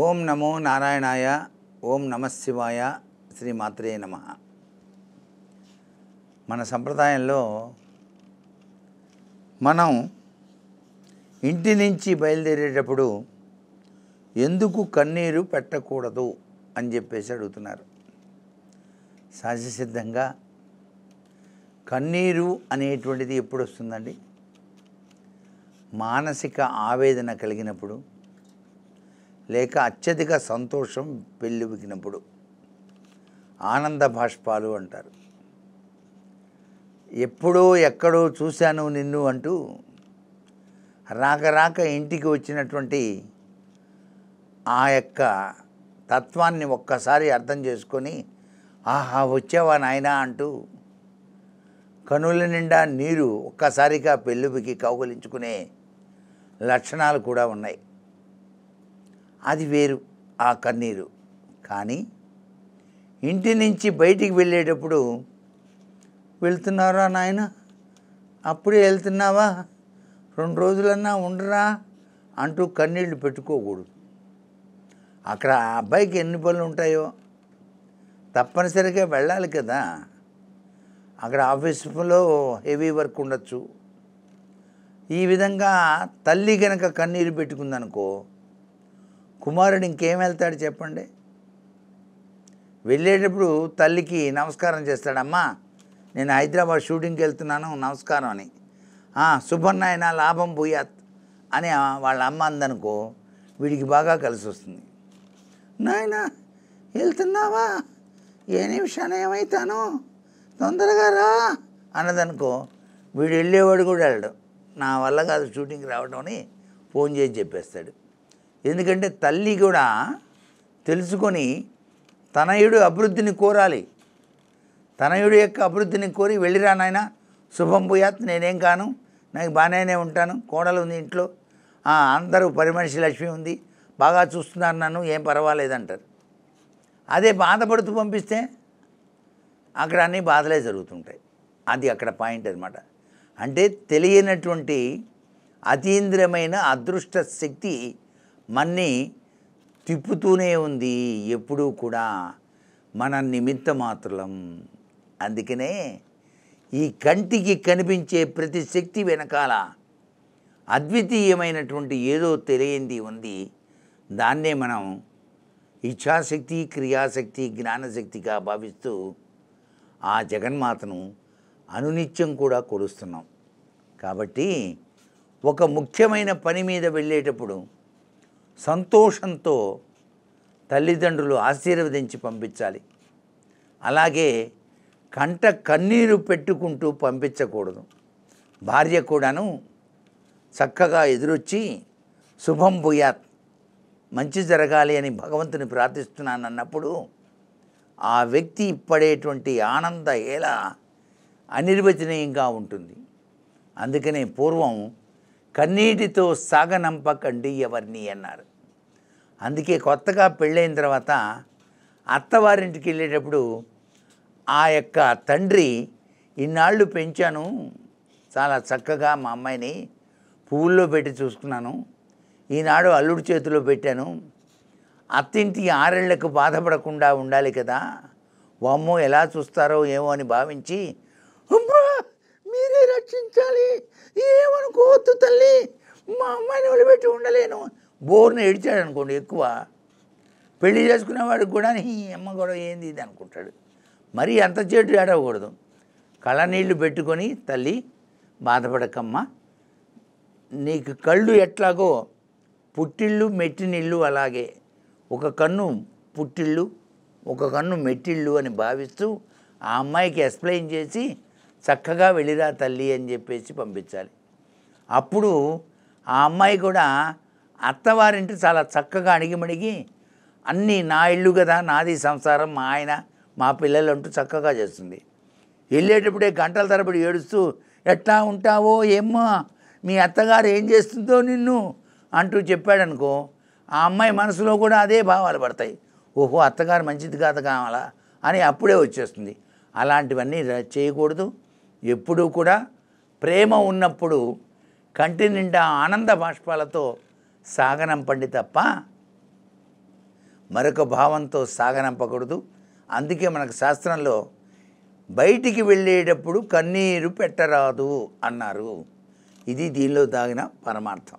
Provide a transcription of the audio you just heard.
ఓం నమో నారాయణాయ. ఓం నమశివాయ. శ్రీమాత్రే నమః. మన సంప్రదాయంలో మనం ఇంటి నుంచి బయలుదేరేటప్పుడు ఎందుకు కన్నీరు పెట్టకూడదు అని చెప్పేసి అడుగుతున్నారు. సహజసిద్ధంగా కన్నీరు అనేటువంటిది ఎప్పుడు వస్తుందండి? మానసిక ఆవేదన కలిగినప్పుడు, లేక అత్యధిక సంతోషం పెళ్ళిబికినప్పుడు ఆనంద బాష్పాలు అంటారు. ఎప్పుడో ఎక్కడో చూశాను నిన్ను అంటూ రాక ఇంటికి వచ్చినటువంటి ఆ యొక్క తత్వాన్ని ఒక్కసారి అర్థం చేసుకొని, ఆహా వచ్చావా నాయనా అంటూ కనుల నిండా నీరు ఒక్కసారిగా పెళ్ళిబికి కౌగలించుకునే లక్షణాలు కూడా ఉన్నాయి. అది వేరు ఆ కన్నీరు. కానీ ఇంటి నుంచి బయటికి వెళ్ళేటప్పుడు, వెళ్తున్నారా నాయన, అప్పుడే వెళ్తున్నావా, 2 రోజులన్నా ఉండరా అంటూ కన్నీళ్లు పెట్టుకోకూడదు. అక్కడ ఆ అబ్బాయికి ఎన్ని పనులు ఉంటాయో తప్పనిసరిగా వెళ్ళాలి కదా. అక్కడ ఆఫీసులో హెవీ వర్క్ ఉండొచ్చు. ఈ విధంగా తల్లి గనక కన్నీరు పెట్టుకుందనుకో, కుమారుడు ఇంకేం వెళ్తాడు చెప్పండి? వెళ్ళేటప్పుడు తల్లికి నమస్కారం చేస్తాడమ్మా, నేను హైదరాబాద్ షూటింగ్కి వెళ్తున్నాను నమస్కారం అని. శుభన్నాయన లాభం భూయాత్ అని వాళ్ళ అమ్మ అందనుకో, వీడికి బాగా కలిసి వస్తుంది. నాయన వెళ్తున్నావా, ఏ నిమిషాన్ని ఏమవుతాను, తొందరగా రా అన్నదనుకో, వీడు వెళ్ళేవాడు కూడా వెళ్ళడు. నా వల్ల కాదు షూటింగ్కి రావడం అని ఫోన్ చేసి చెప్పేస్తాడు. ఎందుకంటే తల్లి కూడా తెలుసుకొని తనయుడు అభివృద్ధిని కోరాలి. తనయుడు యొక్క అభివృద్ధిని కోరి, వెళ్ళిరా నాయన శుభం భూయాత్, నేనేం కాను, నాకు బాగానే ఉంటాను, కోడలు ఉంది ఇంట్లో, అందరూ పరిమనిషి లక్ష్మి ఉంది, బాగా చూస్తున్నారు నన్ను, ఏం పర్వాలేదంటారు. అదే బాధపడుతూ పంపిస్తే అక్కడ అన్నీ బాధలే జరుగుతుంటాయి. అది అక్కడ పాయింట్ అనమాట. అంటే తెలియనటువంటి అతీంద్రియమైన అదృష్ట శక్తి మన్ని తిప్పుతూనే ఉంది ఎప్పుడూ కూడా, మన నిమిత్త మాత్రం. అందుకనే ఈ కంటికి కనిపించే ప్రతి శక్తి వెనకాల అద్వితీయమైనటువంటి ఏదో తెలియంది ఉంది. దాన్నే మనం ఇచ్ఛాశక్తి, క్రియాశక్తి, జ్ఞానశక్తిగా భావిస్తూ ఆ జగన్మాతను అనునిత్యం కూడా కొలుస్తున్నాం. కాబట్టి ఒక ముఖ్యమైన పని మీద వెళ్ళేటప్పుడు సంతోషంతో తల్లిదండ్రులు ఆశీర్వదించి పంపించాలి. అలాగే కంట కన్నీరు పెట్టుకుంటూ పంపించకూడదు. భార్య కూడాను చక్కగా ఎదురొచ్చి శుభం భూయాత్, మంచి జరగాలి అని భగవంతుని ప్రార్థిస్తున్నానన్నప్పుడు ఆ వ్యక్తి పడేటువంటి ఆనంద ఎలా అనిర్వచనీయంగా ఉంటుంది. అందుకనే పూర్వం కన్నీటితో సాగనంపకండి ఎవరిని అన్నారు. అందుకే కొత్తగా పెళ్ళైన తర్వాత అత్తవారింటికి వెళ్ళేటప్పుడు ఆ యొక్క తండ్రి, ఇన్నాళ్ళు పెంచాను, చాలా చక్కగా మా అమ్మాయిని పువ్వుల్లో పెట్టి చూసుకున్నాను, ఈనాడు అల్లుడి చేతిలో పెట్టాను, అత్తింటి 6 ఏళ్లకు బాధపడకుండా ఉండాలి కదా, వామ్మో ఎలా చూస్తారో ఏమో అని భావించి, అమ్మా మీరే రక్షించాలి, ఏమనుకోవద్దు తల్లి, మా అమ్మాయిని వదిలిపెట్టి ఉండలేను, బోర్ని ఏడ్చాడు అనుకోండి. ఎక్కువ పెళ్లి చేసుకునేవాడికి కూడా ఈ అమ్మ కూడా ఏంది ఇది అనుకుంటాడు. మరీ అంత చేటు ఏడవకూడదు. కళ్ళనీళ్ళు పెట్టుకొని, తల్లి బాధపడకమ్మా, నీకు కళ్ళు ఎట్లాగో పుట్టిళ్ళు మెట్టినిళ్ళు అలాగే, ఒక కన్ను పుట్టిళ్ళు ఒక కన్ను మెట్టిళ్ళు అని భావిస్తూ ఆ అమ్మాయికి ఎక్స్ప్లెయిన్ చేసి చక్కగా వెళ్ళిరా తల్లి అని చెప్పేసి పంపించాలి. అప్పుడు ఆ అమ్మాయి కూడా అత్తవారింటి చాలా చక్కగా అణిగిమణిగి అన్నీ నా ఇల్లు కదా, నాది సంసారం, మా ఆయన మా పిల్లలు అంటూ చక్కగా చేస్తుంది. వెళ్ళేటప్పుడే గంటల తరబడి ఏడుస్తూ, ఎట్లా ఉంటావో ఏమ్మా, మీ అత్తగారు ఏం చేస్తుందో నిన్ను అంటూ చెప్పాడనుకో, ఆ అమ్మాయి మనసులో కూడా అదే భావాలు పడతాయి. ఓహో అత్తగారు మంచిది కాదు కావాలా అని అప్పుడే వచ్చేస్తుంది. అలాంటివన్నీ చేయకూడదు. ఎప్పుడూ కూడా ప్రేమ ఉన్నప్పుడు కంటి నిండా ఆనంద బాష్పాలతో సాగనంపండి తప్ప మరొక భావంతో సాగనంపకూడదు. అందుకే మనకు శాస్త్రంలో బయటికి వెళ్ళేటప్పుడు కన్నీరు పెట్టరాదు అన్నారు. ఇది దీనిలో దాగిన పరమార్థం.